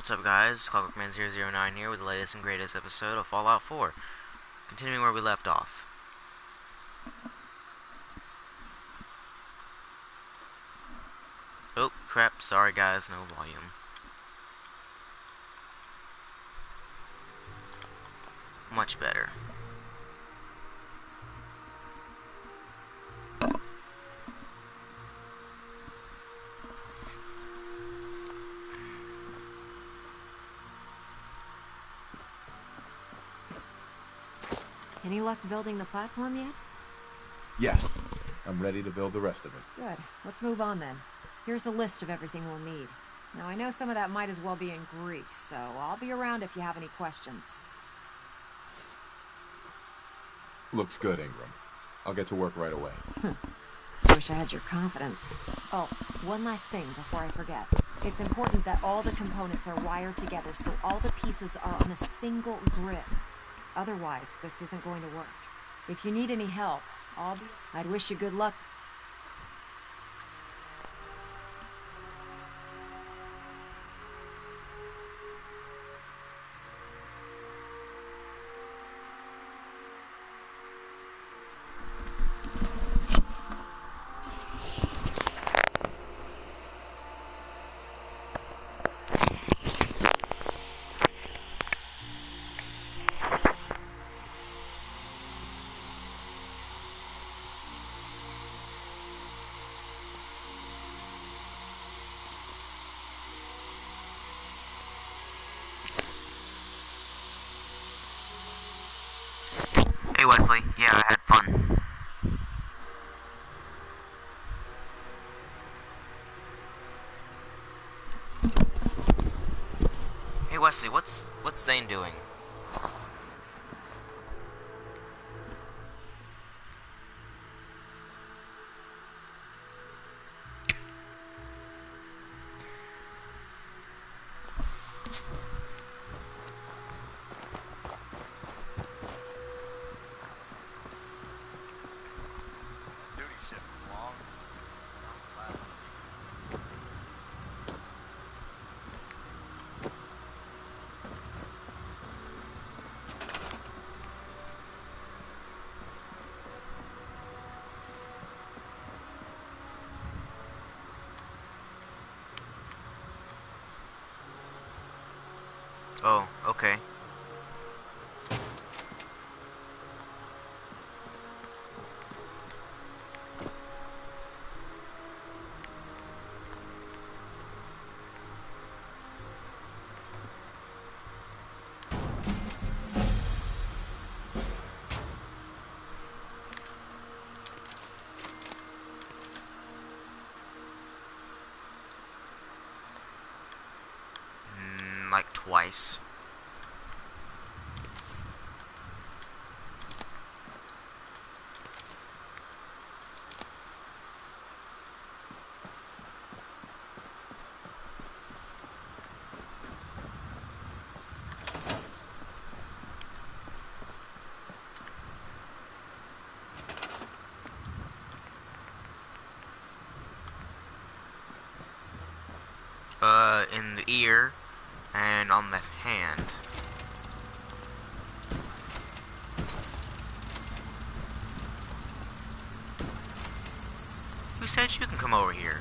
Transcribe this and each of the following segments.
What's up, guys? ClockworkMan009 here with the latest and greatest episode of Fallout 4. Continuing where we left off. Oh, crap. Sorry, guys. No volume. Much better. Any luck building the platform yet? Yes. I'm ready to build the rest of it. Good. Let's move on then. Here's a list of everything we'll need. Now, I know some of that might as well be in Greek, so I'll be around if you have any questions. Looks good, Ingram. I'll get to work right away. Wish I had your confidence. Oh, one last thing before I forget. It's important that all the components are wired together so all the pieces are on a single grid. Otherwise, this isn't going to work. If you need any help, I'd wish you good luck. Hey, Wesley. Yeah, I had fun. Hey, Wesley, what's Zane doing? Duty shift was long. Oh, okay. Like twice. In the ear and on the hand. Who said you can come over here?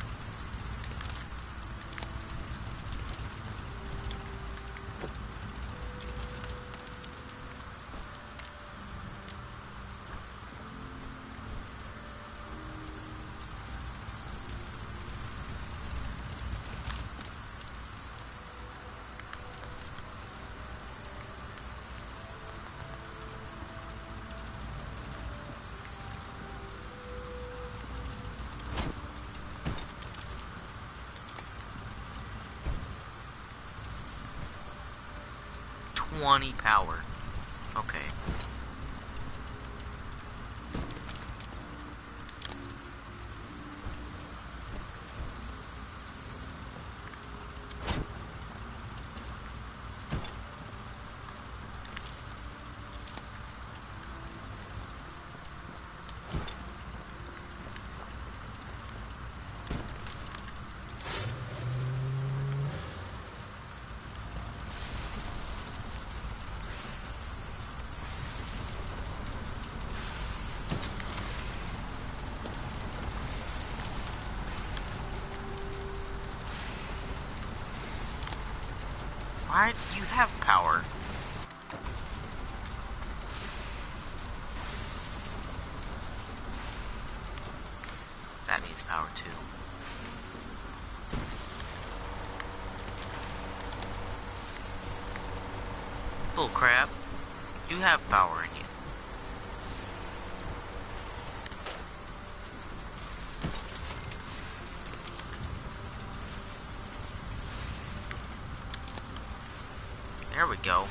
'20 power. Okay. Why do you have power? That needs power too. Bull crap. You have power in you. There we go.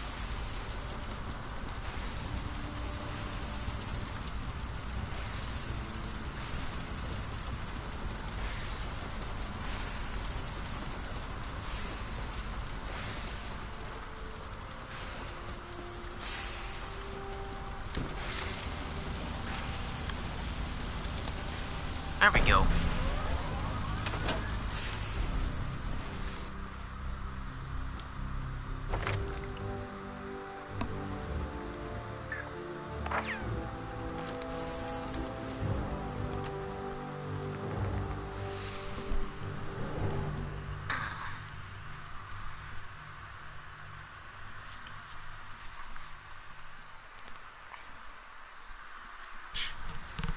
There we go.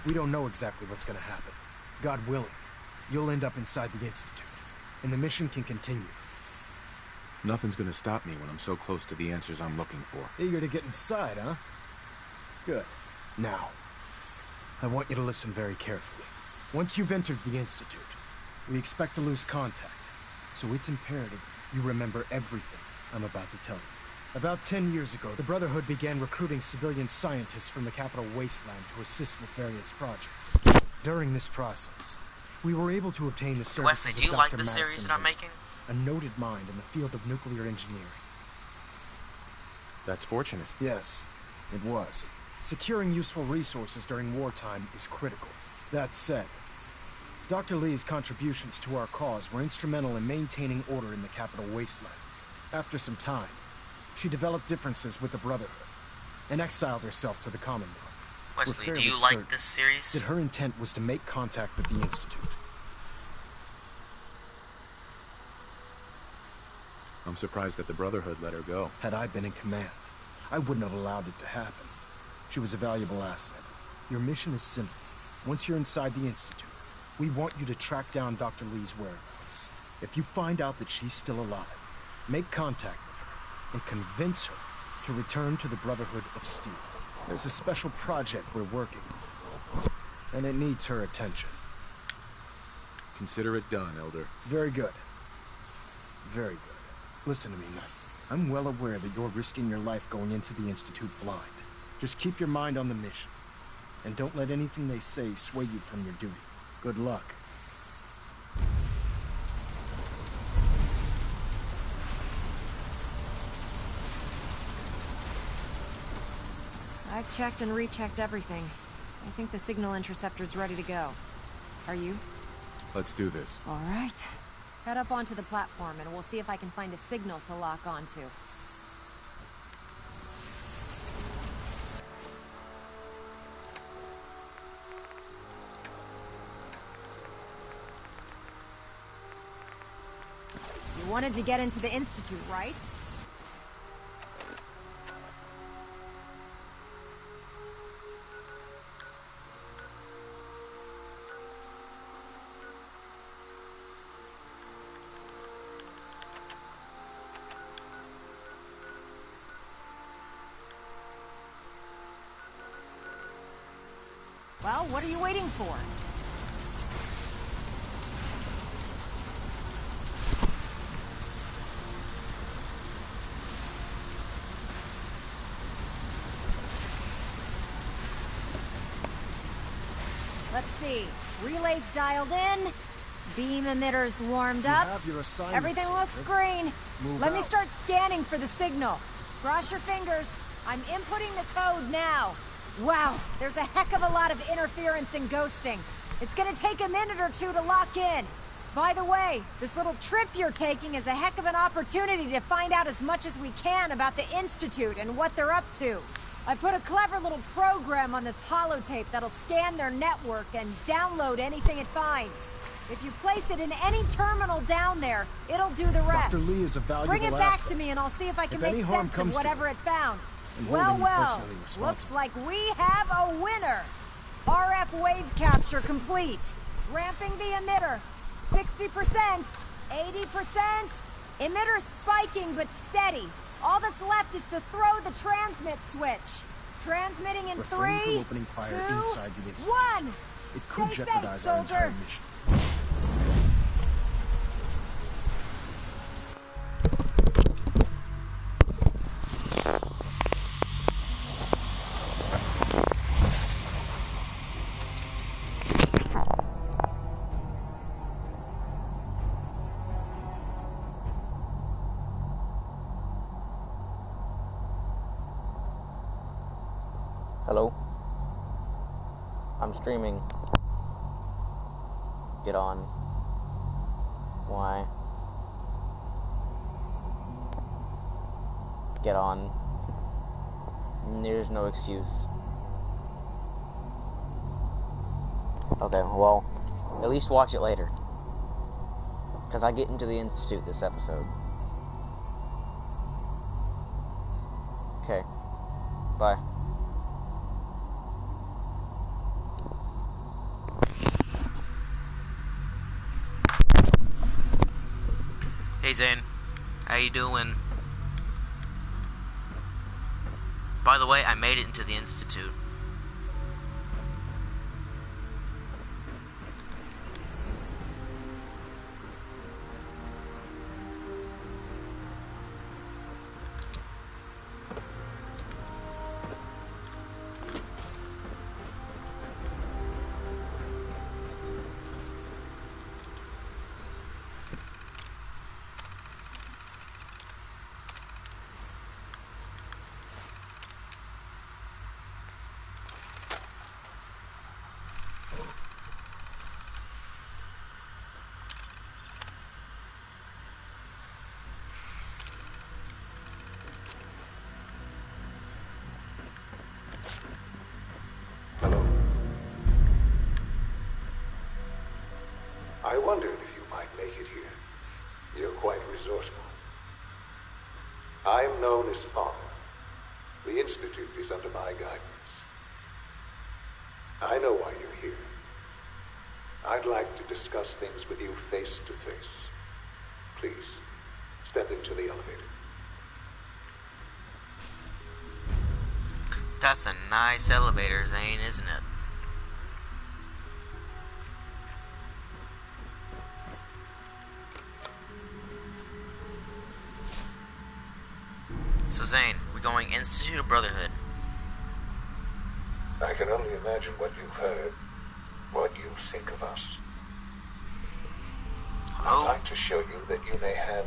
We don't know exactly what's gonna happen. God willing, you'll end up inside the Institute, and the mission can continue. Nothing's gonna stop me when I'm so close to the answers I'm looking for. Eager to get inside, huh? Good. Now, I want you to listen very carefully. Once you've entered the Institute, we expect to lose contact, so it's imperative you remember everything I'm about to tell you. About 10 years ago, the Brotherhood began recruiting civilian scientists from the capital wasteland to assist with various projects. During this process, we were able to obtain the services Wesley, do you of like Dr. the series Madison that I'm Rae, making? a noted mind in the field of nuclear engineering. That's fortunate. Yes, it was. Securing useful resources during wartime is critical. That said, Dr. Lee's contributions to our cause were instrumental in maintaining order in the capital wasteland. After some time, she developed differences with the Brotherhood and exiled herself to the Commonwealth. Wesley, We're do fairly you like certain this series? that her intent was to make contact with the Institute. I'm surprised that the Brotherhood let her go. Had I been in command, I wouldn't have allowed it to happen. She was a valuable asset. Your mission is simple. Once you're inside the Institute, we want you to track down Dr. Lee's whereabouts. If you find out that she's still alive, make contact with her and convince her to return to the Brotherhood of Steel. There's a special project we're working on, and it needs her attention. Consider it done, Elder. Very good. Very good. Listen to me, Knight. I'm well aware that you're risking your life going into the Institute blind. Just keep your mind on the mission, and don't let anything they say sway you from your duty. Good luck. I've checked and rechecked everything. I think the signal interceptor's ready to go. Are you? Let's do this. All right. Head up onto the platform and we'll see if I can find a signal to lock onto. You wanted to get into the Institute, right? Well, what are you waiting for? Let's see. Relays dialed in. Beam emitters warmed up. You have your assignment, Everything looks Sandra. green. Move Let me out. start scanning for the signal. Cross your fingers. I'm inputting the code now. Wow, there's a heck of a lot of interference and ghosting. It's gonna take a minute or two to lock in. By the way, this little trip you're taking is a heck of an opportunity to find out as much as we can about the Institute and what they're up to. I put a clever little program on this holotape that'll scan their network and download anything it finds. If you place it in any terminal down there, it'll do the rest. Dr. Lee is a valuable Bring it back asset. to me and I'll see if I can If any make harm sense comes of to whatever it, it found. I'm Well, holding you well, personally responsible. looks like we have a winner. RF wave capture complete. Ramping the emitter. 60%, 80%. Emitter spiking but steady. All that's left is to throw the transmit switch. Transmitting in Refrain from 3, opening fire 2, inside the institute. 1. It could Stay jeopardize safe, our entire soldier. mission. Hello? I'm streaming. Get on. Why? Get on. There's no excuse. Okay, well, at least watch it later. Because I get into the Institute this episode. Okay. Bye. Hey Zane, how you doing? By the way, I made it into the Institute. Hello. I wondered if you might make it here. You're quite resourceful. I'm known as Father. The Institute is under my guidance. I know why you're here. I'd like to discuss things with you face to face. Please, step into the elevator. That's a nice elevator, Zane, isn't it? So Zane, we're going Institute of Brotherhood. I can only imagine what you've heard, what you think of us. Hello? I'd like to show you that you may have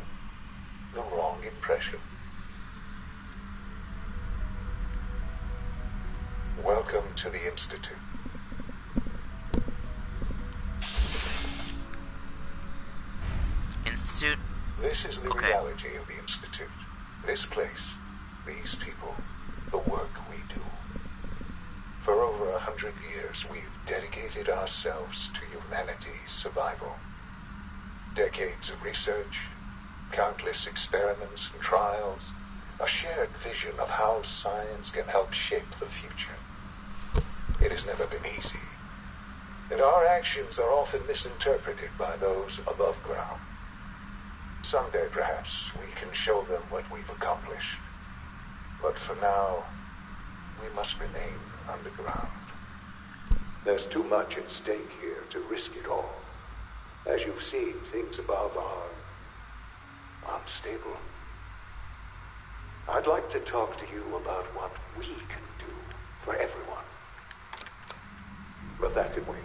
the wrong impression. Welcome to the Institute. Institute? This is the Okay. reality of the Institute. This place, these people, the work we do. For over 100 years, we've dedicated ourselves to humanity's survival. Decades of research, countless experiments and trials, a shared vision of how science can help shape the future. It has never been easy, and our actions are often misinterpreted by those above ground. Someday, perhaps, we can show them what we've accomplished. But for now, we must remain underground. There's too much at stake here to risk it all. As you've seen, things above are unstable. I'd like to talk to you about what we can do for everyone. But that can wait.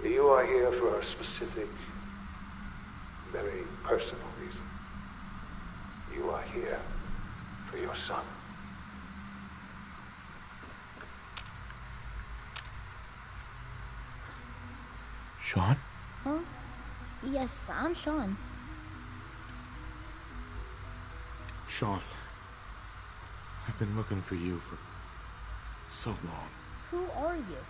You are here for a specific, very personal reason. You are here for your son. Sean? Huh? Yes, I'm Sean. Sean. I've been looking for you for so long. Who are you?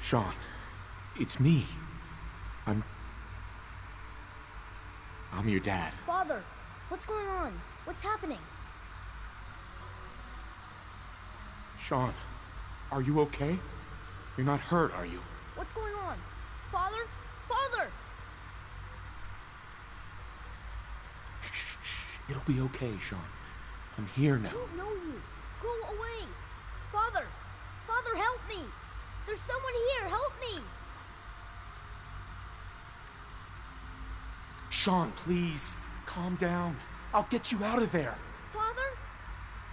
Sean, it's me. I'm your dad. Father, what's going on? What's happening? Sean, are you okay? You're not hurt, are you? What's going on? Father? Father! Shh. It'll be okay, Sean. I'm here now. I don't know you. Go away. Father! Father, help me! There's someone here. Help me! Sean, please. Calm down. I'll get you out of there. Father?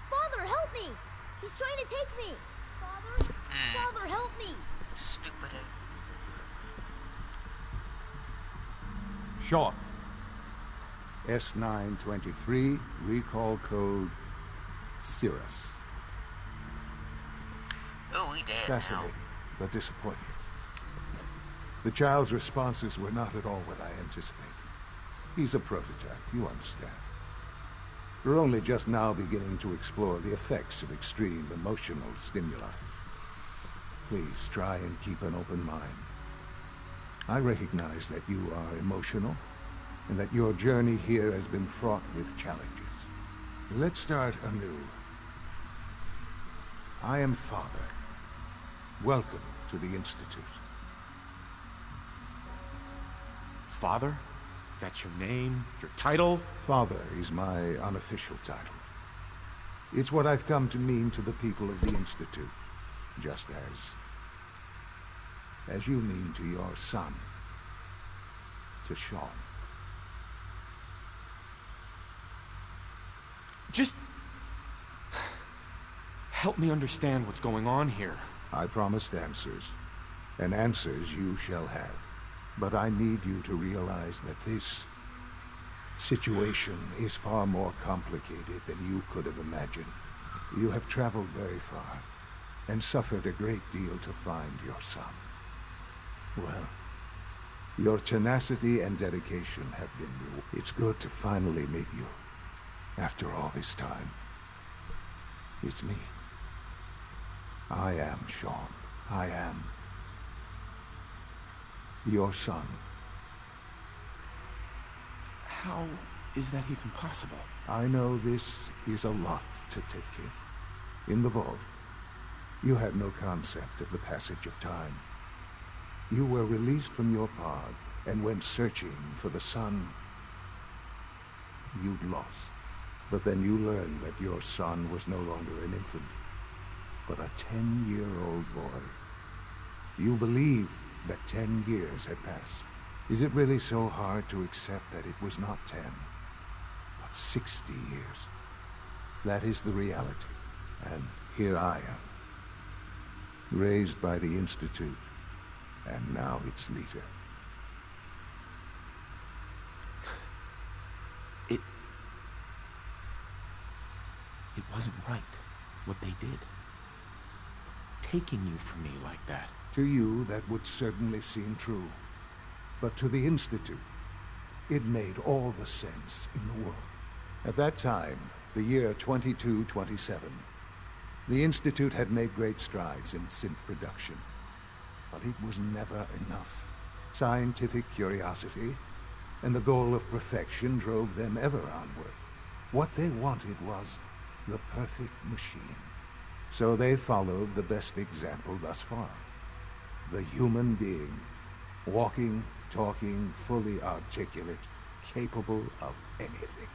Father, help me! He's trying to take me! Father? Father, help me! Stupid. Sean. S923, recall code Cirrus. Oh, we dead Fascinating, but disappointing. The child's responses were not at all what I anticipated. He's a prototype, you understand. We're only just now beginning to explore the effects of extreme emotional stimuli. Please try and keep an open mind. I recognize that you are emotional, and that your journey here has been fraught with challenges. Let's start anew. I am Father. Welcome to the Institute. Father? That's your name? Your title? Father is my unofficial title. It's what I've come to mean to the people of the Institute, just as you mean to your son, to Sean. Just help me understand what's going on here. I promised answers, and answers you shall have. But I need you to realize that this situation is far more complicated than you could have imagined. You have traveled very far, and suffered a great deal to find your son. Well, your tenacity and dedication have been rewarded. It's good to finally meet you. After all this time, it's me. I am Sean. I am your son. How is that even possible? I know this is a lot to take in. In the vault, you had no concept of the passage of time. You were released from your pod and went searching for the son you'd lost. But then you learned that your son was no longer an infant, but a 10-year-old boy. You believed that 10 years had passed. Is it really so hard to accept that it was not 10, but 60 years? That is the reality. And here I am, raised by the Institute, and now its leader. It wasn't right, what they did. Taking you from me like that. To you, that would certainly seem true. But to the Institute, it made all the sense in the world. At that time, the year 2227, the Institute had made great strides in synth production. But it was never enough. Scientific curiosity and the goal of perfection drove them ever onward. What they wanted was the perfect machine. So they followed the best example thus far. The human being. Walking, talking, fully articulate, capable of anything.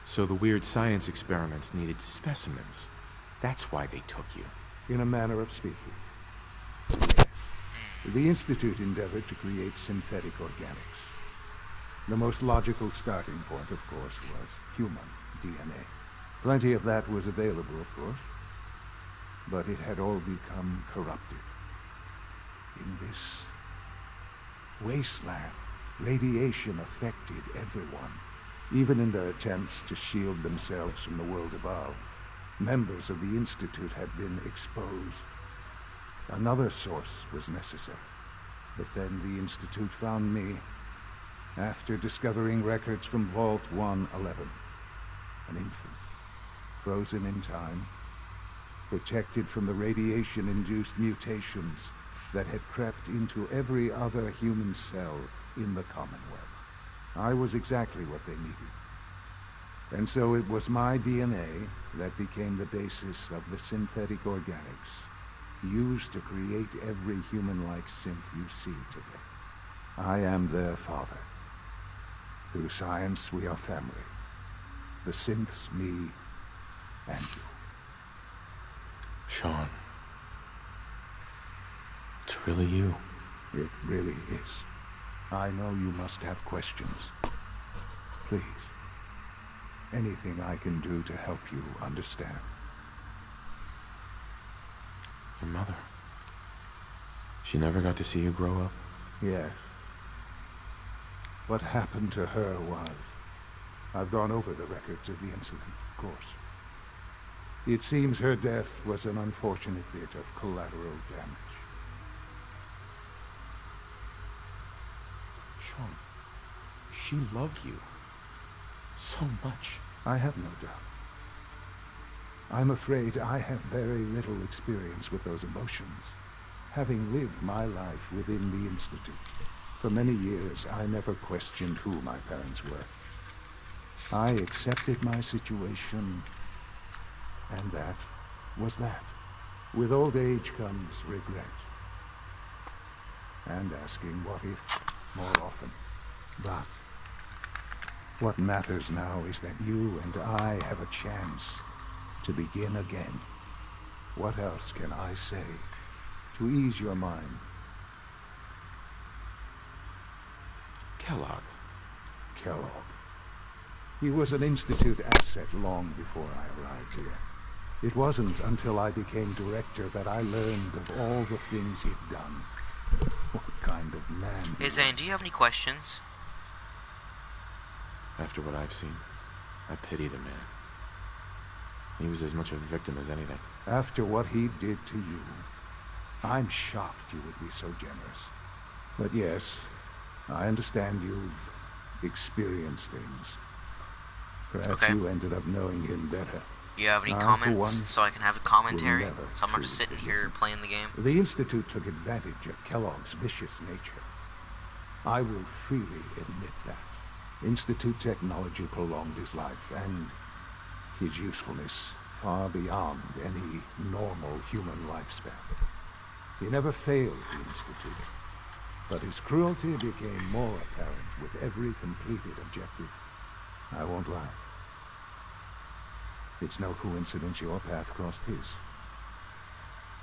So the weird science experiments needed specimens. That's why they took you. In a manner of speaking. Yes. The Institute endeavored to create synthetic organics. The most logical starting point, of course, was human DNA. Plenty of that was available, of course. But it had all become corrupted. In this wasteland, radiation affected everyone. Even in their attempts to shield themselves from the world above, members of the Institute had been exposed. Another source was necessary. But then the Institute found me after discovering records from Vault 111. An infant, frozen in time, protected from the radiation-induced mutations that had crept into every other human cell in the Commonwealth. I was exactly what they needed. And so it was my DNA that became the basis of the synthetic organics used to create every human-like synth you see today. I am their father. Through science, we are family. The synths, me, and you. Sean. It's really you. It really is. I know you must have questions. Please. Anything I can do to help you understand. Your mother. She never got to see you grow up? Yes. What happened to her was... I've gone over the records of the incident, of course. It seems her death was an unfortunate bit of collateral damage. Sean, she loved you so much. I have no doubt. I'm afraid I have very little experience with those emotions, having lived my life within the Institute. For many years, I never questioned who my parents were. I accepted my situation, and that was that. With old age comes regret. And asking what if more often. But what matters now is that you and I have a chance to begin again. What else can I say to ease your mind? Kellogg. Kellogg. He was an Institute asset long before I arrived here. It wasn't until I became director that I learned of all the things he'd done. What kind of man he Hey Zane, was. do you have any questions? After what I've seen, I pity the man. He was as much a victim as anything. After what he did to you, I'm shocked you would be so generous. But yes, I understand you've experienced things. Perhaps you ended up knowing him better. Do you have any I, comments for one, so I can have a commentary? will never So I'm not just truly sitting here playing the game. The Institute took advantage of Kellogg's vicious nature. I will freely admit that. Institute technology prolonged his life, and his usefulness far beyond any normal human lifespan. He never failed the Institute, but his cruelty became more apparent with every completed objective. I won't lie. It's no coincidence your path crossed his.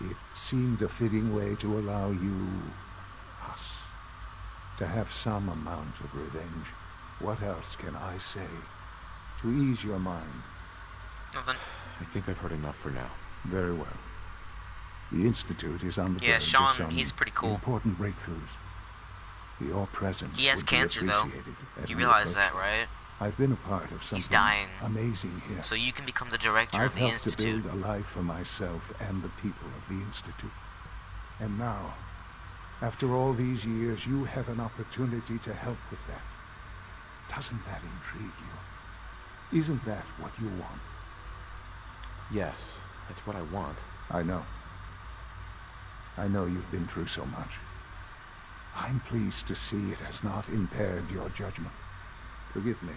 It seemed a fitting way to allow you, us, to have some amount of revenge. What else can I say to ease your mind? Nothing. I think I've heard enough for now. Very well. The Institute is on the Yeah, verge Sean, of some he's pretty cool. important breakthroughs. Your presence He has would cancer, be though. appreciated as You we realize approach that, right? I've been a part of something He's dying. amazing here. So you can become the director I've of the helped to Institute. build a life for myself and the people of the Institute. And now, after all these years, you have an opportunity to help with that. Doesn't that intrigue you? Isn't that what you want? Yes, that's what I want. I know. I know you've been through so much. I'm pleased to see it has not impaired your judgment. Forgive me.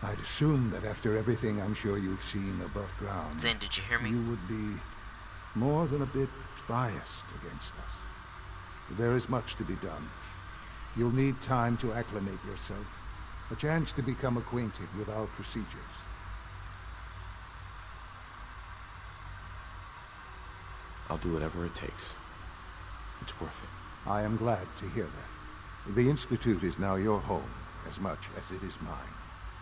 I'd assume that after everything I'm sure you've seen above ground, Zane, did you hear me? you would be more than a bit biased against us. There is much to be done. You'll need time to acclimate yourself, a chance to become acquainted with our procedures. I'll do whatever it takes. It's worth it. I am glad to hear that. The Institute is now your home, as much as it is mine.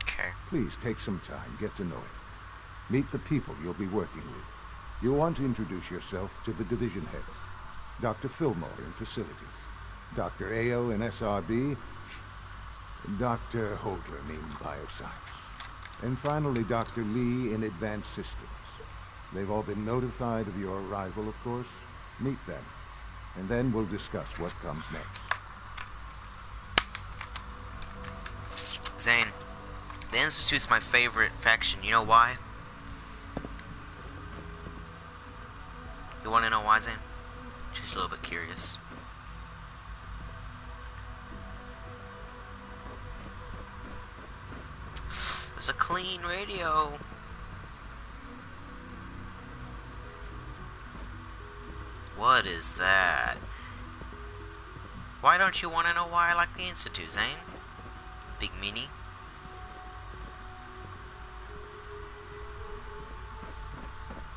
Okay. Please take some time, get to know it. Meet the people you'll be working with. You'll want to introduce yourself to the division heads. Dr. Fillmore in facilities, Dr. Ayo in SRB, Dr. Hodler in bioscience, and finally Dr. Lee in advanced systems. They've all been notified of your arrival, of course. Meet them, and then we'll discuss what comes next. Zane, the Institute's my favorite faction. You know why? You want to know why, Zane? Just a little bit curious. There's a clean radio. What is that? Why don't you want to know why I like the Institute, Zane? Big meanie.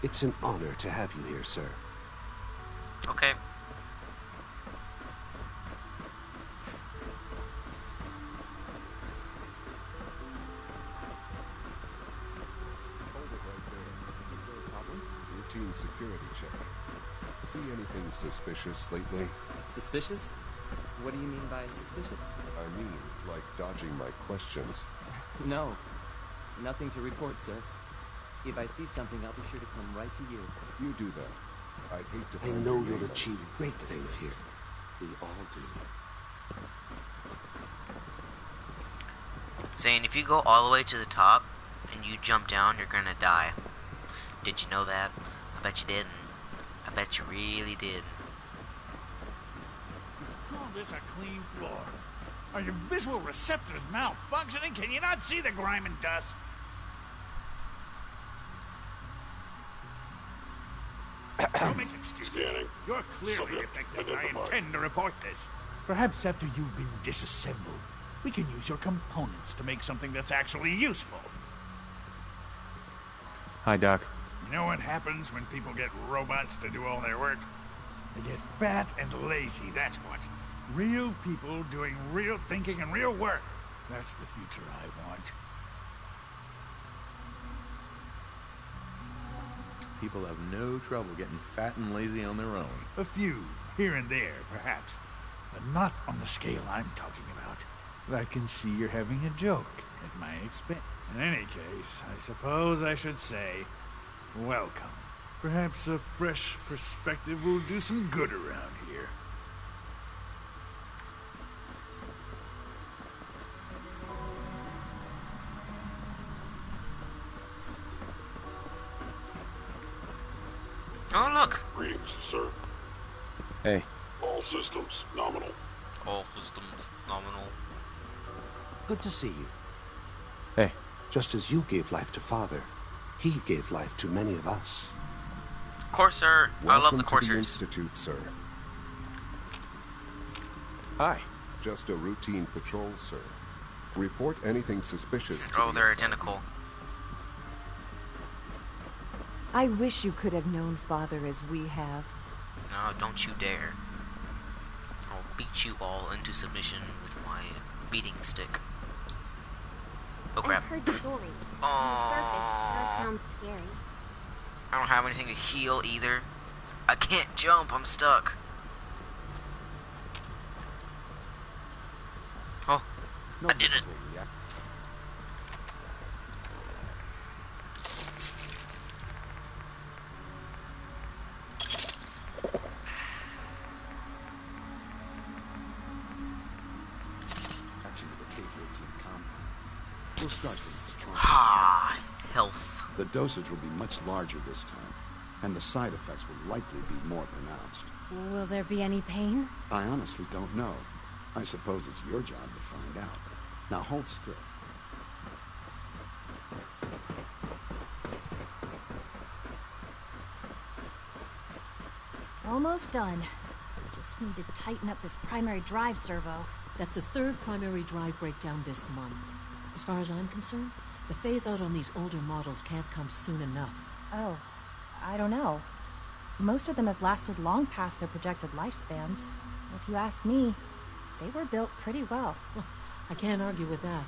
It's an honor to have you here, sir. Okay. Hold it right there. Is there a problem? Routine security check. See anything suspicious lately? Suspicious? What do you mean by suspicious? I mean, like dodging my questions. No. Nothing to report, sir. If I see something, I'll be sure to come right to you. You do that. I'd hate to I find know your you'll name achieve great things here. We all do. Zane, if you go all the way to the top and you jump down, you're gonna die. Did you know that? I bet you didn't. I bet you really did. Call this a clean floor? Are your visual receptors malfunctioning? Can you not see the grime and dust? Don't make excuses. Scanning. You're clearly Subject affected. I identified. intend to report this. Perhaps after you've been disassembled, we can use your components to make something that's actually useful. Hi, Doc. You know what happens when people get robots to do all their work? They get fat and lazy, that's what. Real people doing real thinking and real work. That's the future I want. People have no trouble getting fat and lazy on their own. A few, here and there, perhaps. But not on the scale I'm talking about. But I can see you're having a joke at my expense. In any case, I suppose I should say, welcome. Perhaps a fresh perspective will do some good around here. Oh, look. Greetings, sir. Hey. All systems nominal. All systems nominal. Good to see you. Hey. Just as you gave life to Father, he gave life to many of us. Corsair. I love the Welcome to the Corsairs. Institute, sir. Hi. Just a routine patrol, sir. Report anything suspicious. to Oh, the they're inside. identical. I wish you could have known Father as we have. No, don't you dare. I'll beat you all into submission with my beating stick. Oh crap. I've heard stories. Oh. The surface sure sounds scary. I don't have anything to heal either. I can't jump, I'm stuck. Oh, I did it. We'll start things strong. Ah, health. The dosage will be much larger this time, and the side effects will likely be more pronounced. Will there be any pain? I honestly don't know. I suppose it's your job to find out. Now hold still. Almost done. Just need to tighten up this primary drive servo. That's the third primary drive breakdown this month. As far as I'm concerned, the phase-out on these older models can't come soon enough. Oh, I don't know. Most of them have lasted long past their projected lifespans. If you ask me, they were built pretty well. Well, I can't argue with that.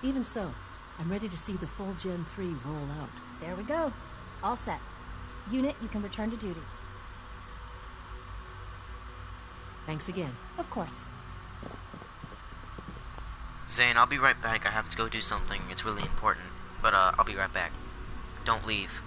Even so, I'm ready to see the full Gen 3 roll out. There we go. All set. Unit, you can return to duty. Thanks again. Of course. Zane, I'll be right back. I have to go do something. It's really important. But, I'll be right back. Don't leave.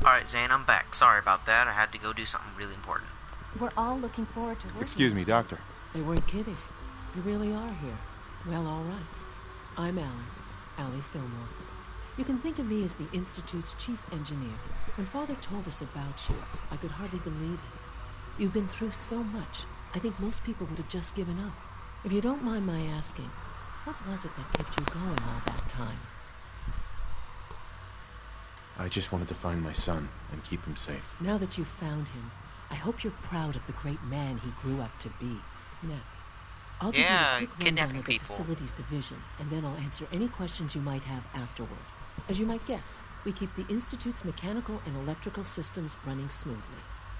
Alright, Zane, I'm back. Sorry about that. I had to go do something really important. We're all looking forward to working. Excuse me, Doctor. They weren't kidding. You really are here. Well, all right. I'm Allie Fillmore. You can think of me as the Institute's chief engineer. When Father told us about you, I could hardly believe it. You've been through so much, I think most people would have just given up. If you don't mind my asking, what was it that kept you going all that time? I just wanted to find my son and keep him safe. Now that you've found him, I hope you're proud of the great man he grew up to be. Now, I'll give you a quick rundown of the Facilities Division, and then I'll answer any questions you might have afterward. As you might guess, we keep the Institute's mechanical and electrical systems running smoothly.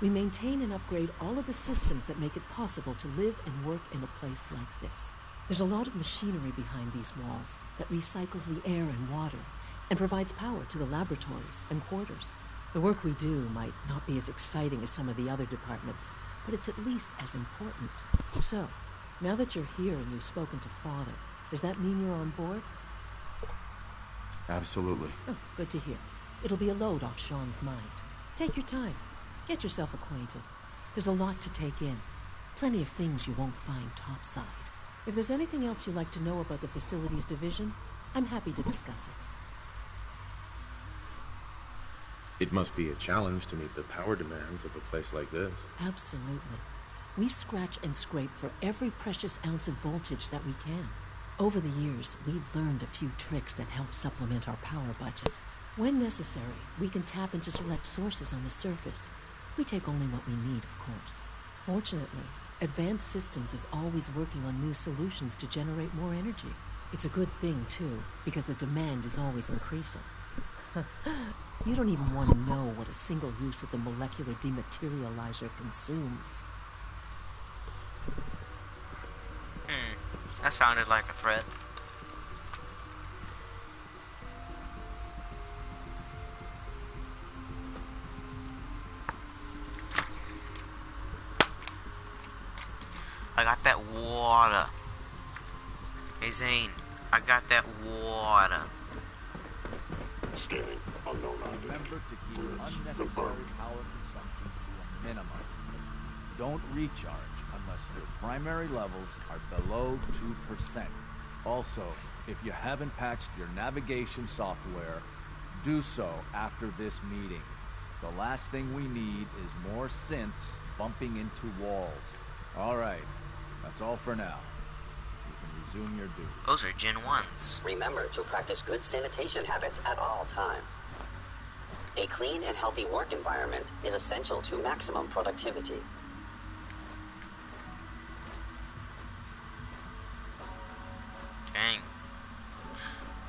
We maintain and upgrade all of the systems that make it possible to live and work in a place like this. There's a lot of machinery behind these walls that recycles the air and water and provides power to the laboratories and quarters. The work we do might not be as exciting as some of the other departments, but it's at least as important. So, now that you're here and you've spoken to Father, does that mean you're on board? Absolutely. Oh, good to hear. It'll be a load off Sean's mind. Take your time. Get yourself acquainted. There's a lot to take in. Plenty of things you won't find topside. If there's anything else you'd like to know about the Facilities Division, I'm happy to discuss it. It must be a challenge to meet the power demands of a place like this. Absolutely. We scratch and scrape for every precious ounce of voltage that we can. Over the years, we've learned a few tricks that help supplement our power budget. When necessary, we can tap into select sources on the surface. We take only what we need, of course. Fortunately, Advanced Systems is always working on new solutions to generate more energy. It's a good thing, too, because the demand is always increasing. You don't even want to know what a single use of the molecular dematerializer consumes. That sounded like a threat. I got that water. Hey Zane, I got that water. Scanning unknown object. Remember to keep unnecessary power consumption to a minimum. Don't recharge unless your primary levels are below 2%. Also, if you haven't patched your navigation software, do so after this meeting. The last thing we need is more synths bumping into walls. Alright, that's all for now. You can resume your duty. Those are Gen 1s. Remember to practice good sanitation habits at all times. A clean and healthy work environment is essential to maximum productivity.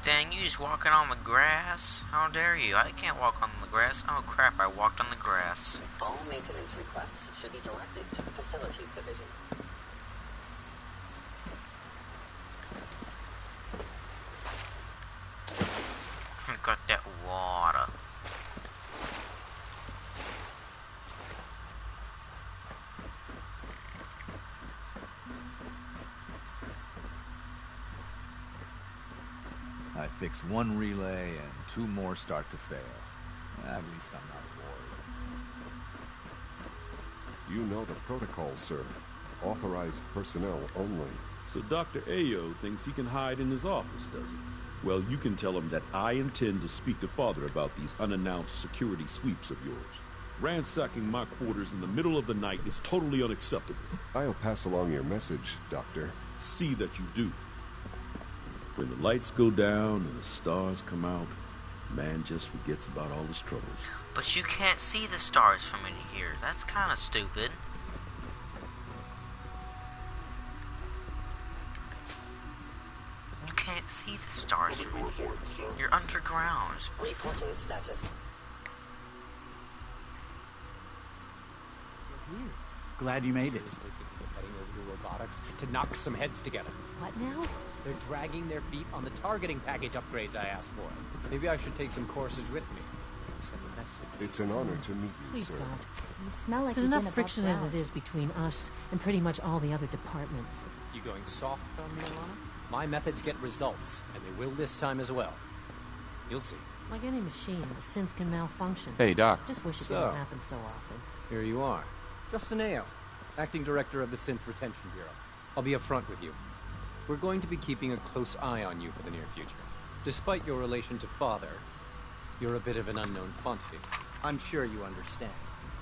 Dang, you just walking on the grass? How dare you? I can't walk on the grass. Oh crap, I walked on the grass. All maintenance requests should be directed to the Facilities Division. Got that water. I fix one relay and 2 more start to fail. At least I'm not worried. You know the protocol, sir. Authorized personnel only. So Dr. Ayo thinks he can hide in his office, does he? Well, you can tell him that I intend to speak to Father about these unannounced security sweeps of yours. Ransacking my quarters in the middle of the night is totally unacceptable. I'll pass along your message, Doctor. See that you do. When the lights go down and the stars come out, man just forgets about all his troubles. But you can't see the stars from in here. That's kind of stupid. You can't see the stars from in here. You're underground. Reporting status. Glad you made it. Heading over to robotics to knock some heads together. What now? They're dragging their feet on the targeting package upgrades I asked for. Maybe I should take some courses with me. Send a message. It's an honor to meet you, Please sir. don't. You smell like There's you've enough been friction above as ground. it is between us and pretty much all the other departments. You going soft on me, Alana? My methods get results, and they will this time as well. You'll see. Like any machine, the synth can malfunction. Hey, Doc. Just wish it didn't happen so often. Here you are. Justin Ao, Acting Director of the Synth Retention Bureau. I'll be upfront with you. We're going to be keeping a close eye on you for the near future. Despite your relation to Father, you're a bit of an unknown quantity. I'm sure you understand.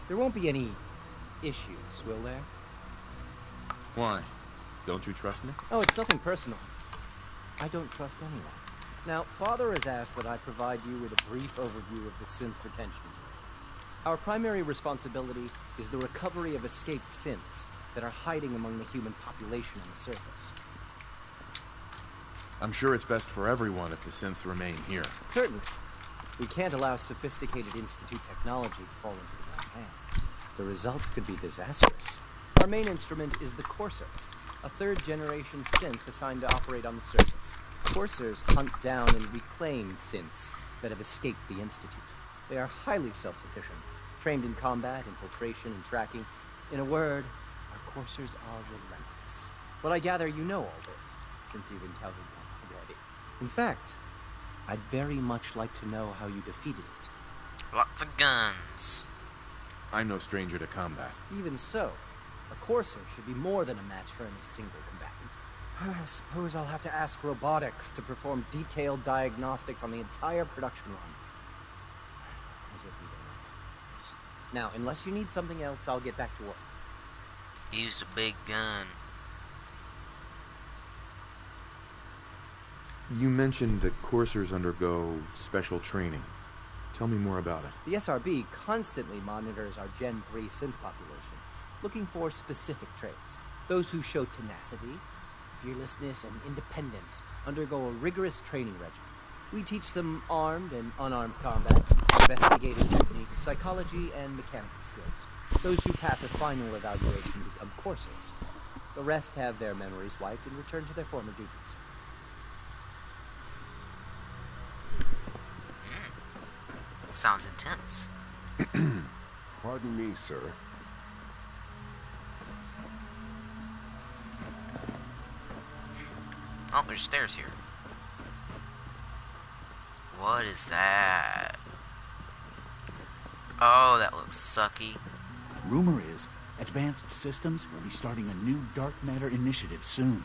There won't be any issues, will there? Why? Don't you trust me? Oh, it's nothing personal. I don't trust anyone. Now, Father has asked that I provide you with a brief overview of the Synth Retention Bureau. Our primary responsibility is the recovery of escaped synths that are hiding among the human population on the surface. I'm sure it's best for everyone if the synths remain here. Certainly. We can't allow sophisticated Institute technology to fall into the wrong hands. The results could be disastrous. Our main instrument is the Courser, a third-generation synth assigned to operate on the surface. Coursers hunt down and reclaim synths that have escaped the Institute. They are highly self-sufficient, trained in combat, infiltration, and tracking. In a word, our Coursers are relentless. But I gather you know all this, since you've encountered them already. In fact, I'd very much like to know how you defeated it. Lots of guns. I'm no stranger to combat. Even so, a Courser should be more than a match for any single combatant. I suppose I'll have to ask robotics to perform detailed diagnostics on the entire production run. As if we don't know. Now, unless you need something else, I'll get back to work. He used a big gun. You mentioned that coursers undergo special training. Tell me more about it. The SRB constantly monitors our Gen 3 synth population, looking for specific traits. Those who show tenacity, fearlessness, and independence undergo a rigorous training regimen. We teach them armed and unarmed combat, investigative techniques, psychology, and mechanical skills. Those who pass a final evaluation become coursers. The rest have their memories wiped and return to their former duties. Sounds intense. Pardon me, sir. Oh, there's stairs here. What is that? Oh, that looks sucky. Rumor is, Advanced Systems will be starting a new dark matter initiative soon.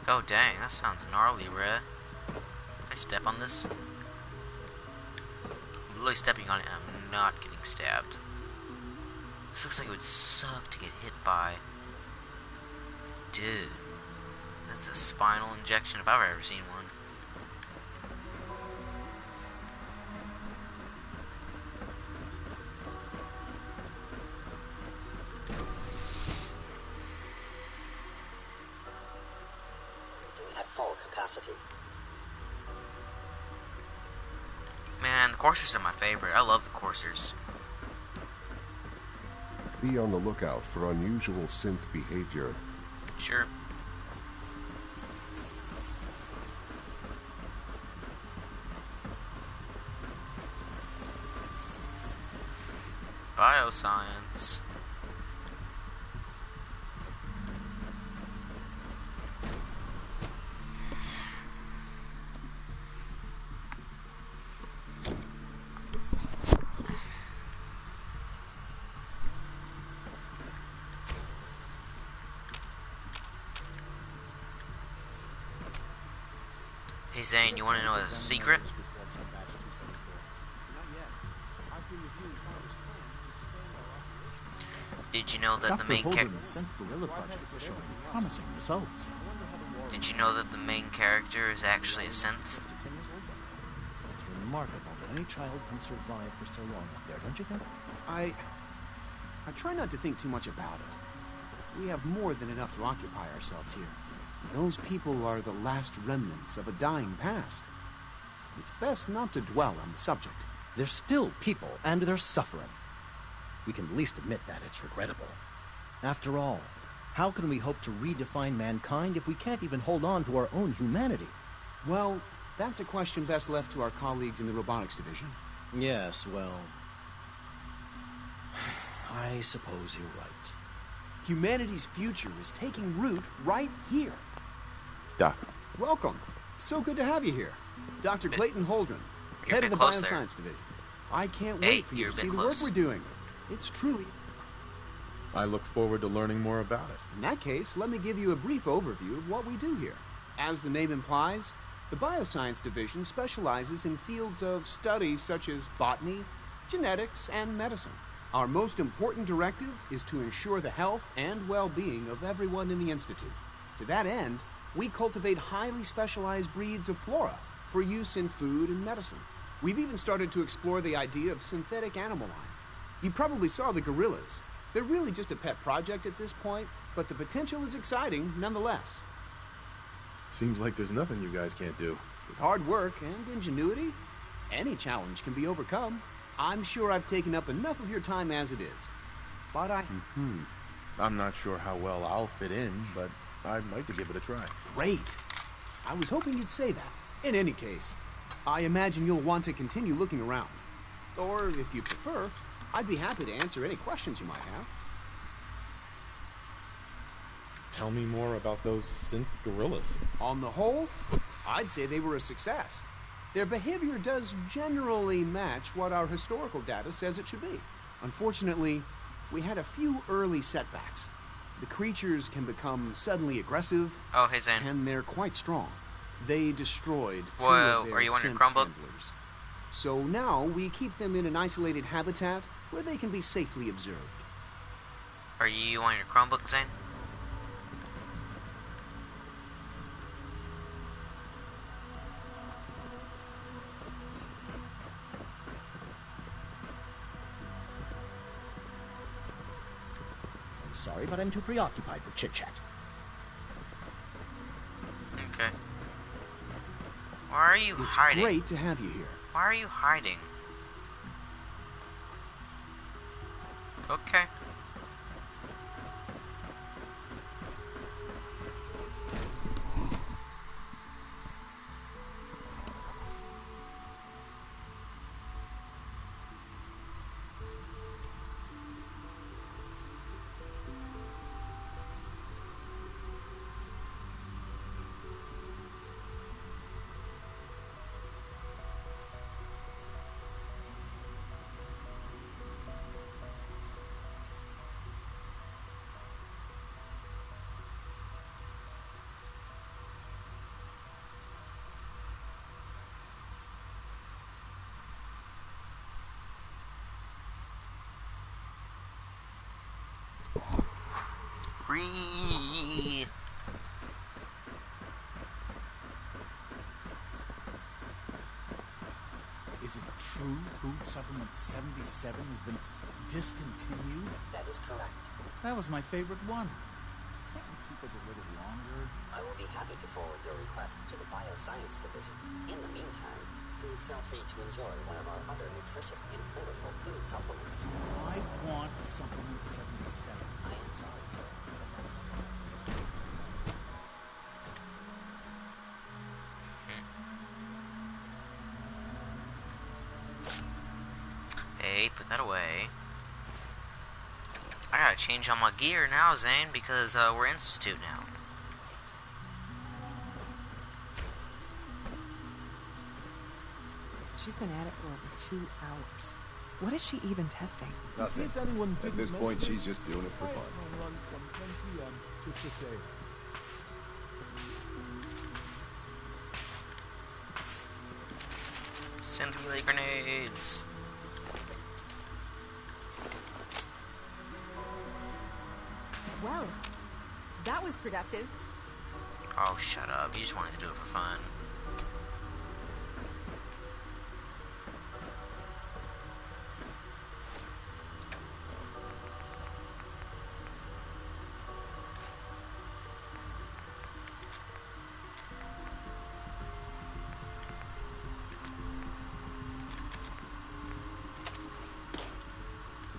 Oh, dang, that sounds gnarly, bruh. Can I step on this? I'm literally stepping on it and I'm not getting stabbed. This looks like it would suck to get hit by. Dude. That's a spinal injection if I've ever seen one. At full capacity. Man, the coursers are my favorite. I love the coursers. Be on the lookout for unusual synth behavior. Sure. Bioscience. Hey Zane, you want to know a secret? Did you know that the main character? Promising results. Did you know that the main character is actually a synth? It's remarkable that any child can survive for so long up there, don't you think? I try not to think too much about it. We have more than enough to occupy ourselves here. Those people are the last remnants of a dying past. It's best not to dwell on the subject. They're still people, and they're suffering. We can at least admit that it's regrettable. After all, how can we hope to redefine mankind if we can't even hold on to our own humanity? Well, that's a question best left to our colleagues in the robotics division. Yes, well... I suppose you're right. Humanity's future is taking root right here. Doc. Welcome. So good to have you here. Dr. Clayton Holdren, head of the Bioscience Division. I can't wait for you to see the work we're doing. It's truly... I look forward to learning more about it. In that case, let me give you a brief overview of what we do here. As the name implies, the Bioscience Division specializes in fields of studies such as botany, genetics, and medicine. Our most important directive is to ensure the health and well-being of everyone in the Institute. To that end, we cultivate highly specialized breeds of flora for use in food and medicine. We've even started to explore the idea of synthetic animal life. You probably saw the gorillas. They're really just a pet project at this point, but the potential is exciting nonetheless. Seems like there's nothing you guys can't do. With hard work and ingenuity, any challenge can be overcome. I'm sure I've taken up enough of your time as it is. But I'm not sure how well I'll fit in, but I'd like to give it a try. Great. I was hoping you'd say that. In any case, I imagine you'll want to continue looking around. Or, if you prefer, I'd be happy to answer any questions you might have. Tell me more about those synth gorillas. On the whole, I'd say they were a success. Their behavior does generally match what our historical data says it should be. Unfortunately, we had a few early setbacks. The creatures can become suddenly aggressive, and they're quite strong. They destroyed two of their synth handlers. So now we keep them in an isolated habitat where they can be safely observed. Are you on your Chromebook, Zane? Sorry, but I'm too preoccupied for chit-chat. Okay. Why are you hiding? It's great to have you here. Why are you hiding? Okay. Free. Is it true Food Supplement 77 has been discontinued? That is correct. That was my favorite one. Can't we keep it a little longer? I will be happy to forward your request to the Bioscience Division. In the meantime, please feel free to enjoy one of our other nutritious and flavorful food supplements. I want Supplement 77. I am sorry, sir. Hey, put that away. I gotta change all my gear now, Zane, because we're Institute now. She's been at it for over 2 hours. What is she even testing? Nothing. At this point, she's just doing it for fun. Runs from 10 p.m. to 6 a.m. Synth relay grenades. Well, that was productive. Oh, shut up. You just wanted to do it for fun.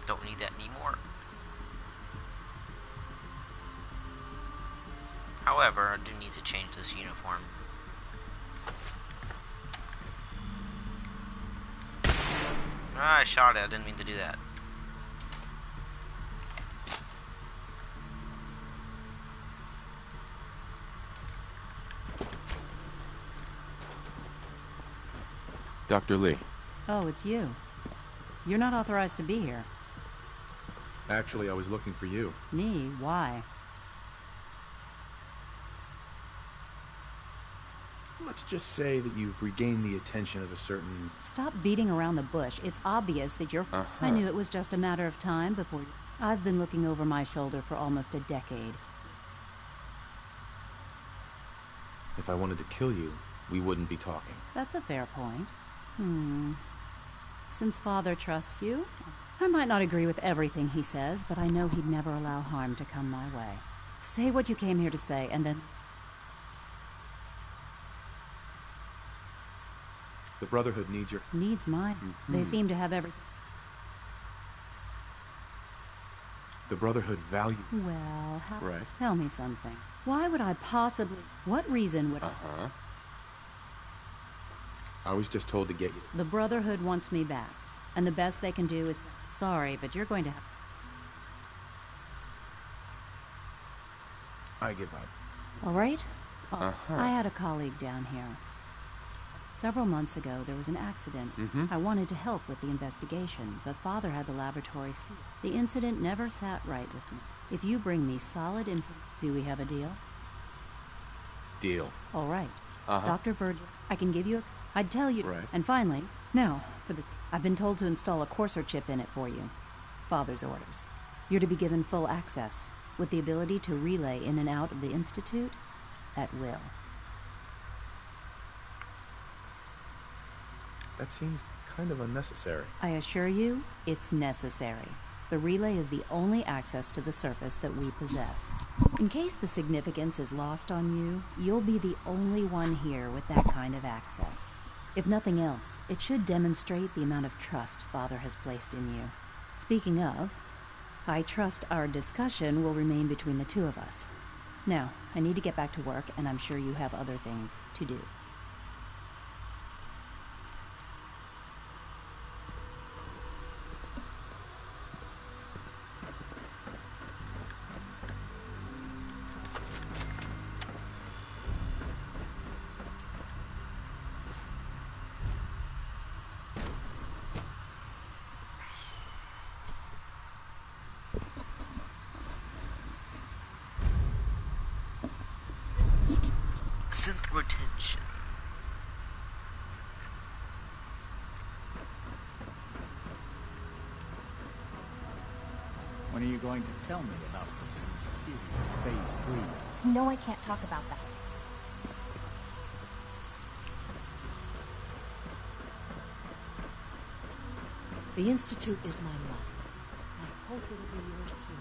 Don't need that anymore. However, I do need to change this uniform. Ah, I shot it. I didn't mean to do that. Dr. Lee. Oh, it's you. You're not authorized to be here. Actually, I was looking for you. Me? Why? Let's just say that you've regained the attention of a certain... Stop beating around the bush. It's obvious that you're... I knew it was just a matter of time before... I've been looking over my shoulder for almost a decade. If I wanted to kill you, we wouldn't be talking. That's a fair point. Since Father trusts you, I might not agree with everything he says, but I know he'd never allow harm to come my way. Say what you came here to say, and then... The Brotherhood needs your... Needs mine. They seem to have every... The Brotherhood value... Well, how... Right. Tell me something. Why would I possibly... What reason would... I was just told to get you. The Brotherhood wants me back, and the best they can do is... Sorry, but you're going to have... I give up. All right? I had a colleague down here. Several months ago, there was an accident. I wanted to help with the investigation, but Father had the laboratory sealed. The incident never sat right with me. If you bring me solid info, do we have a deal? Deal. All right. Dr. Virgil, I can give you a... I'd tell you... Right. And finally, now, for this... I've been told to install a Courser chip in it for you. Father's orders. You're to be given full access, with the ability to relay in and out of the Institute at will. That seems kind of unnecessary. I assure you, it's necessary. The relay is the only access to the surface that we possess. In case the significance is lost on you, you'll be the only one here with that kind of access. If nothing else, it should demonstrate the amount of trust Father has placed in you. Speaking of, I trust our discussion will remain between the two of us. Now, I need to get back to work, and I'm sure you have other things to do. Synth retention. When are you going to tell me about this mysterious Phase 3? No, I can't talk about that. The Institute is my life. I hope it'll be yours too.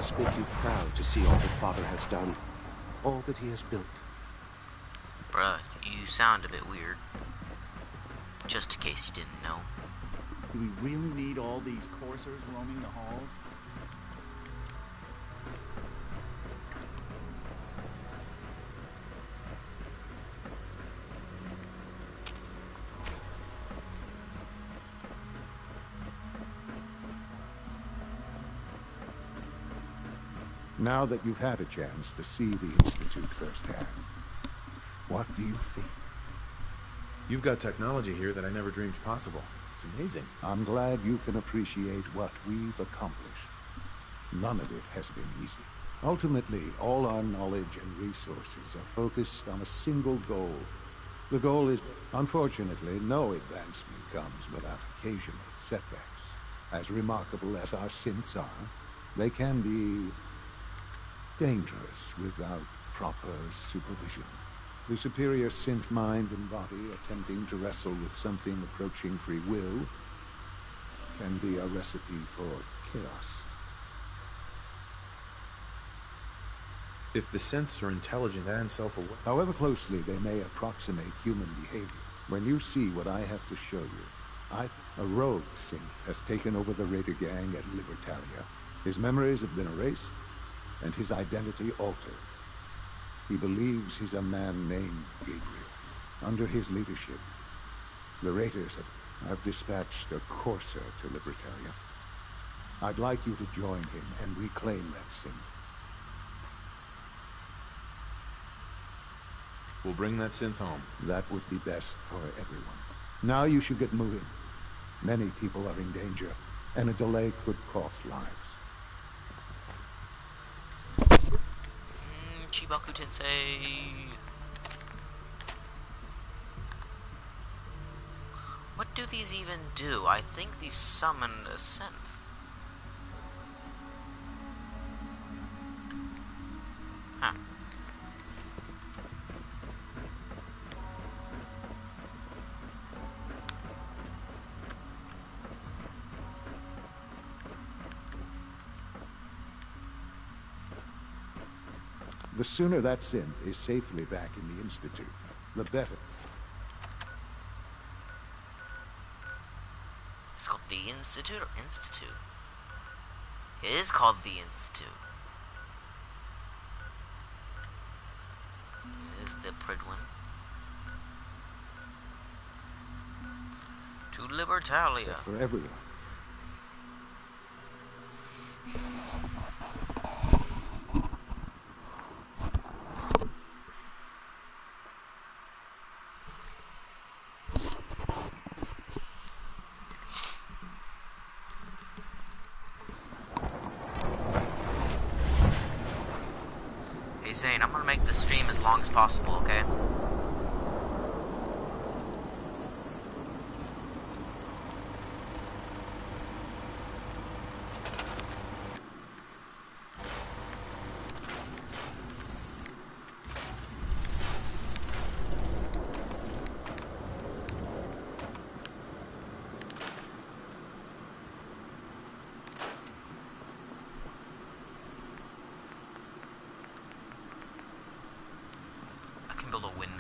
must make you proud to see all that Father has done. All that he has built. Bruh, you sound a bit weird. Just in case you didn't know. Do we really need all these coursers roaming the halls? Now that you've had a chance to see the Institute firsthand, what do you think? You've got technology here that I never dreamed possible. It's amazing. I'm glad you can appreciate what we've accomplished. None of it has been easy. Ultimately, all our knowledge and resources are focused on a single goal. The goal is, unfortunately, no advancement comes without occasional setbacks. As remarkable as our synths are, they can be dangerous without proper supervision. The superior synth mind and body attempting to wrestle with something approaching free will can be a recipe for chaos. If the synths are intelligent and self-aware... However closely they may approximate human behavior, when you see what I have to show you, a rogue synth has taken over the Raider gang at Libertalia. His memories have been erased, and his identity altered. He believes he's a man named Gabriel. Under his leadership, the Raiders have dispatched a courser to Libertalia. I'd like you to join him and reclaim that synth. We'll bring that synth home. That would be best for everyone. Now you should get moving. Many people are in danger, and a delay could cost lives. Chibaku Tensei. What do these even do? I think these summon a synth. Huh. The sooner that synth is safely back in the Institute, the better. It's called the Institute or Institute? It is called the Institute. It is the Pridwin. To Libertalia. For everyone. Zane, I'm gonna make this stream as long as possible, okay? Build a windmill.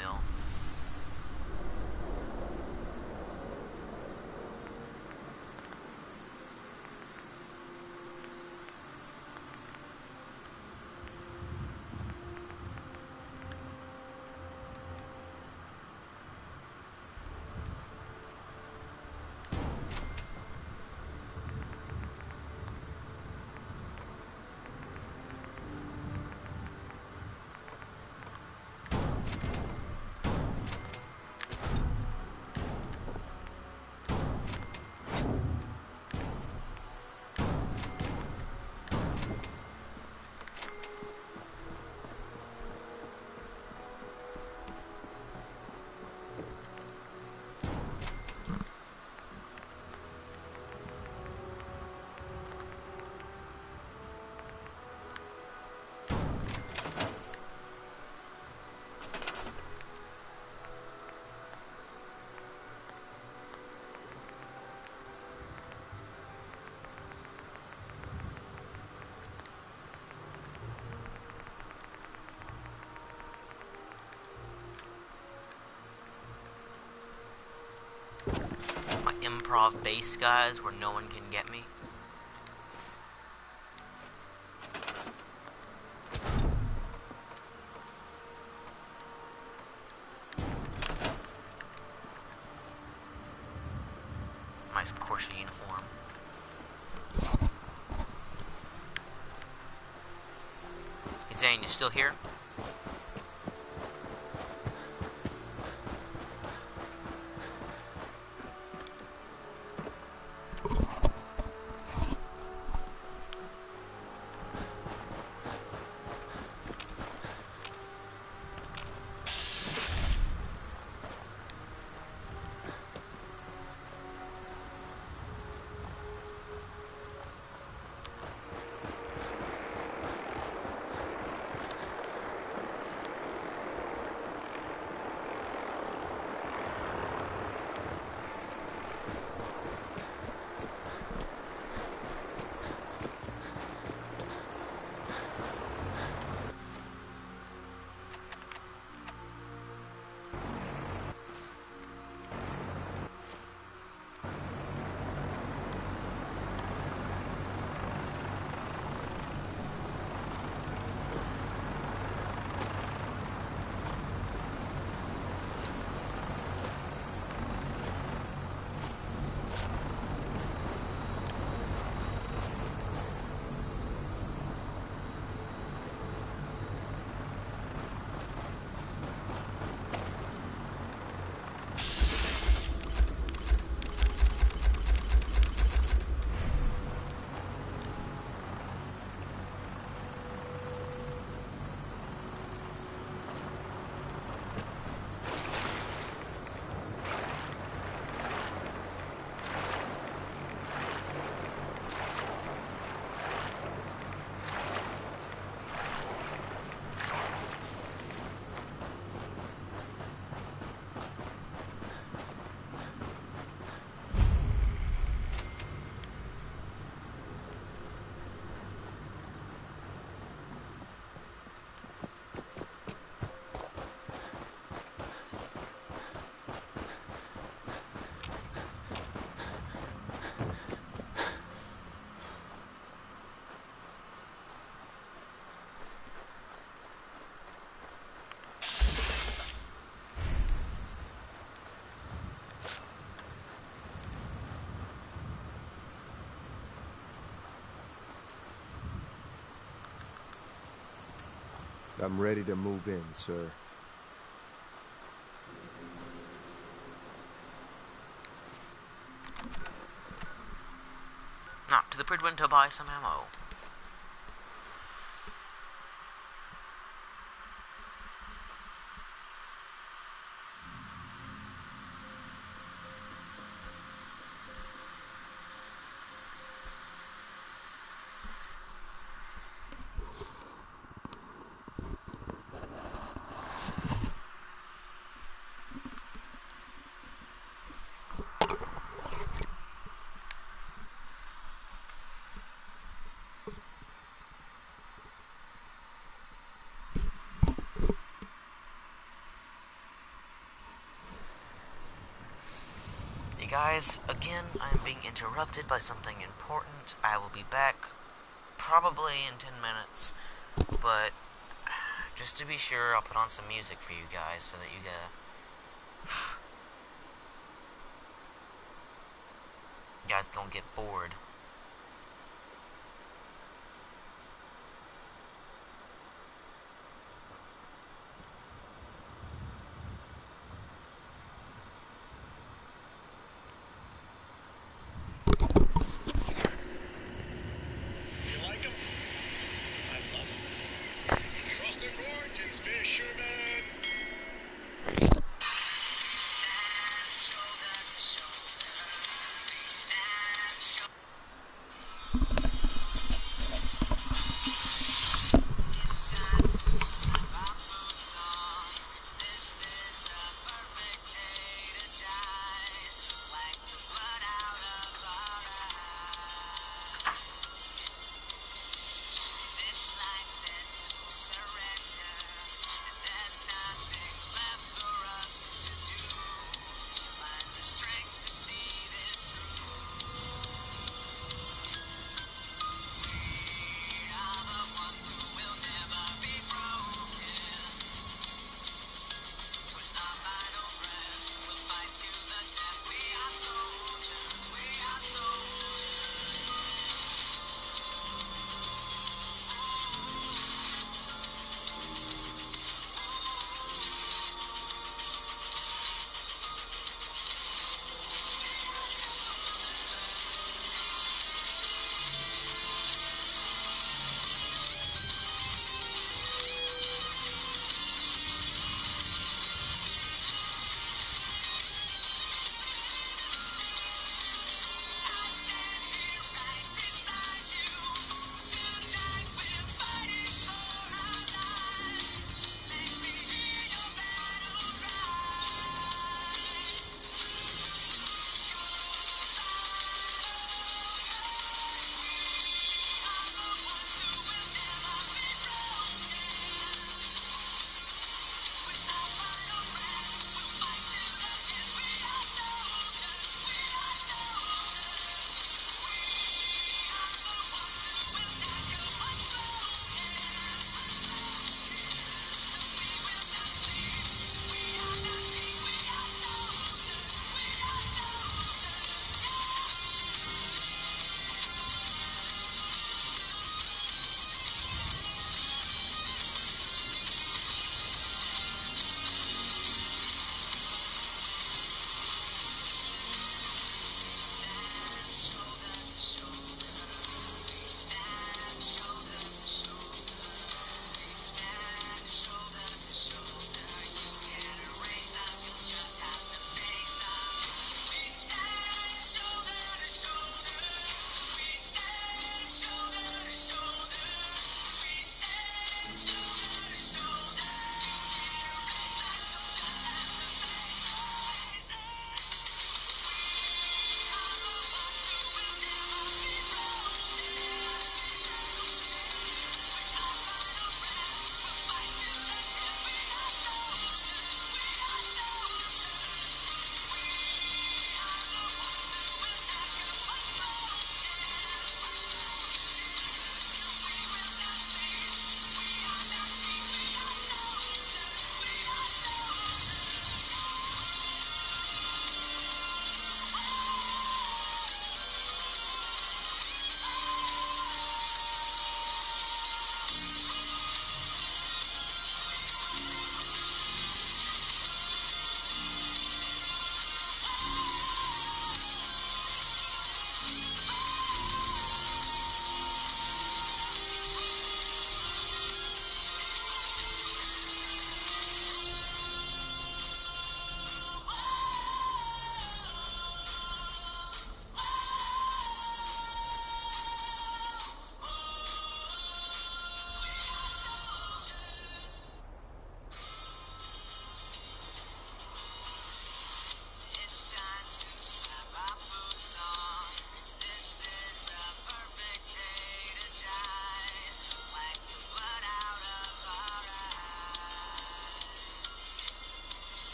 My improv base, guys, where no one can get me. My Corsa uniform. Hey Zane, you still here? I'm ready to move in, sir. Now, to the Prydwen to buy some ammo. Guys, again, I'm being interrupted by something important. I will be back probably in 10 minutes, but just to be sure, I'll put on some music for you guys so that you guys don't get bored.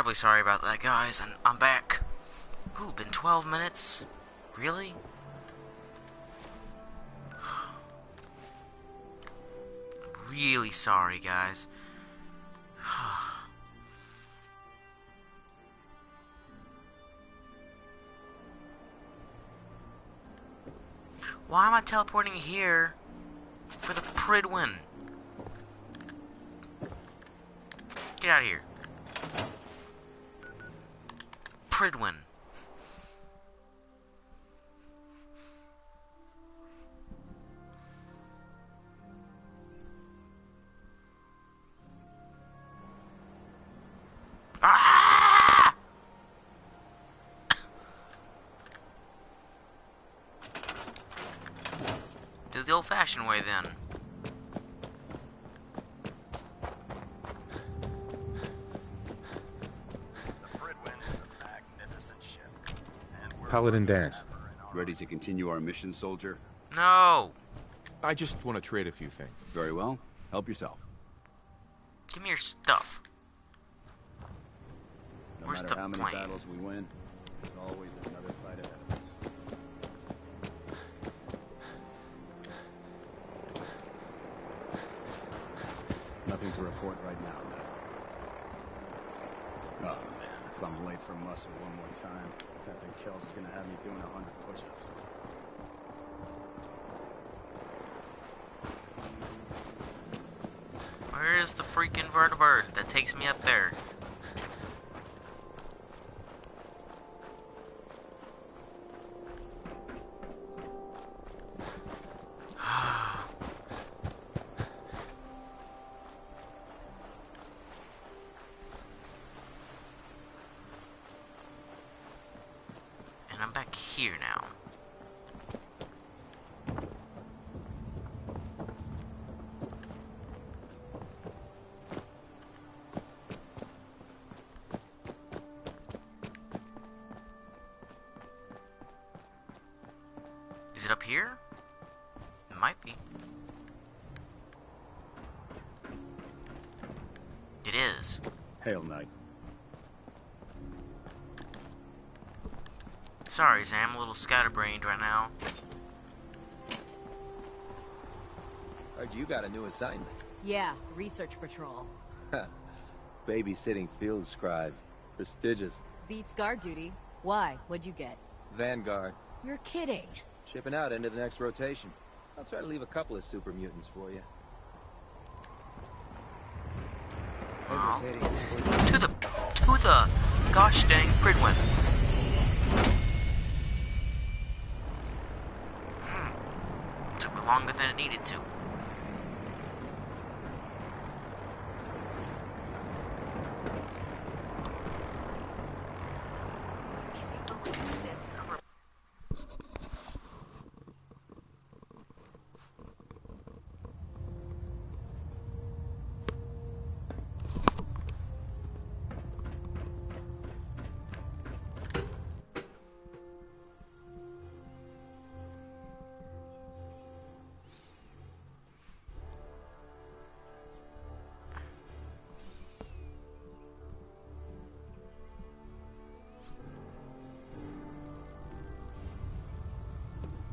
Terribly sorry about that, guys, and I'm back. Ooh, been 12 minutes? Really? I'm really sorry, guys. Why am I teleporting here for the Prydwen? Get out of here. Prydwen. Ah! Do the old-fashioned way, then. Paladin Danse. Ready to continue our mission, soldier? No! I just want to trade a few things. Very well. Help yourself. Give me your stuff. No Where's matter the how many plane? battles we win, there's always another fight ahead of us. Nothing to report right now, no. Oh man, if I'm late for muster one more time, Captain Kells is gonna have me doing 100 push-ups. Where is the freaking vertibird that takes me up there? And I'm back here now. Is it up here? It might be. It is. Hail, Knight. Sorry, Sam, I'm a little scatterbrained right now. Heard you got a new assignment. Yeah, research patrol. Babysitting field scribes. Prestigious. Beats guard duty. Why? What'd you get? Vanguard. You're kidding. Shipping out into the next rotation. I'll try to leave a couple of super mutants for you. Wow. To the gosh dang Prydwen. Took me longer than it needed to.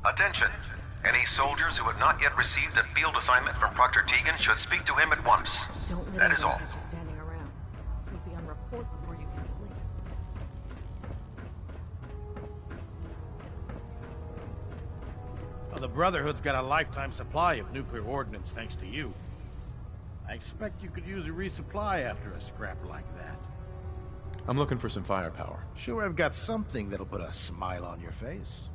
Attention! Any soldiers who have not yet received a field assignment from Proctor Tegan should speak to him at once. Don't let That is all. keep you standing around. You'll be on report before you can leave. Well, the Brotherhood's got a lifetime supply of nuclear ordnance thanks to you. I expect you could use a resupply after a scrap like that. I'm looking for some firepower. Sure, I've got something that'll put a smile on your face.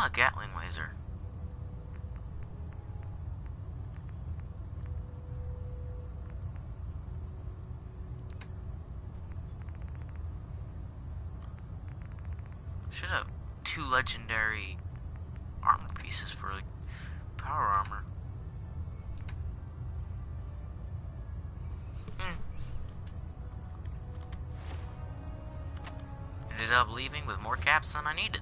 Ah, Gatling laser. Should have 2 legendary armor pieces for like power armor. Ended up leaving with more caps than I needed.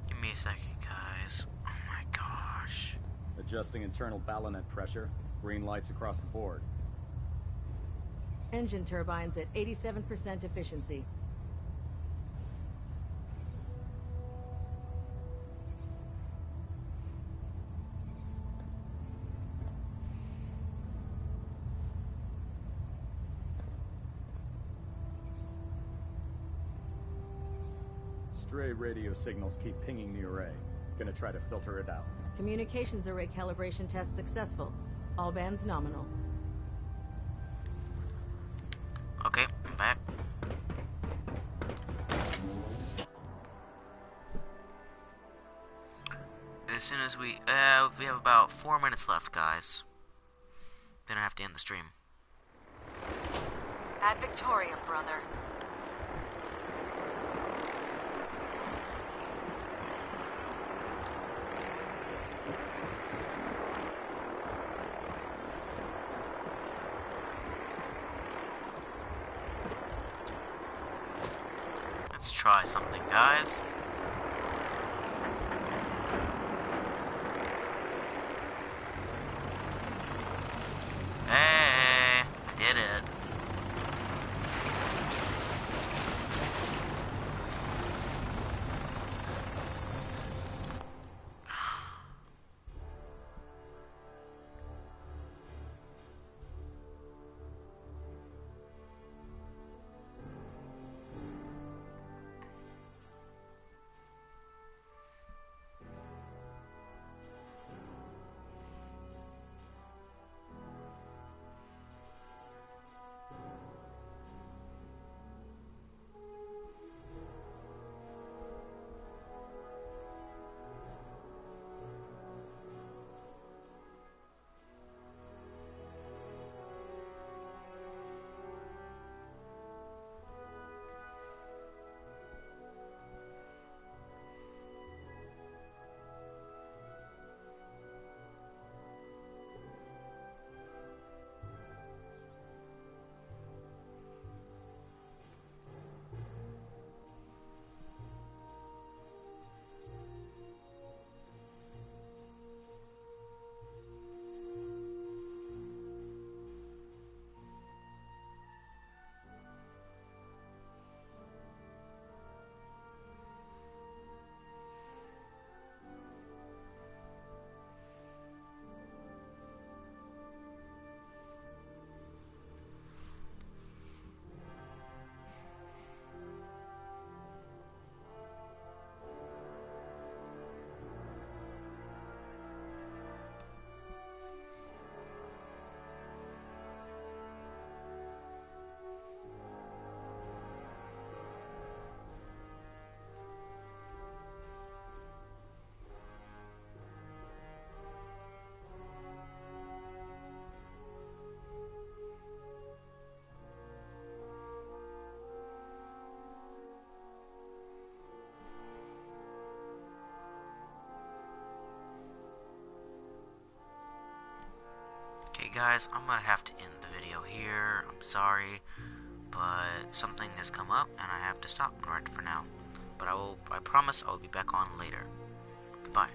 Give me a second, guys. Oh my gosh. Adjusting internal ballonet pressure. Green lights across the board. Engine turbines at 87% efficiency. Stray radio signals keep pinging the array. Gonna try to filter it out. Communications array calibration test successful. All bands nominal. Okay, I'm back. As soon as we have about 4 minutes left, guys. Then I have to end the stream. Ad Victoriam, brother. Let's try something, guys. Hey, I did it. Guys, I'm gonna have to end the video here. I'm sorry, but something has come up and I have to stop right for now. But I promise I will be back on later. Goodbye.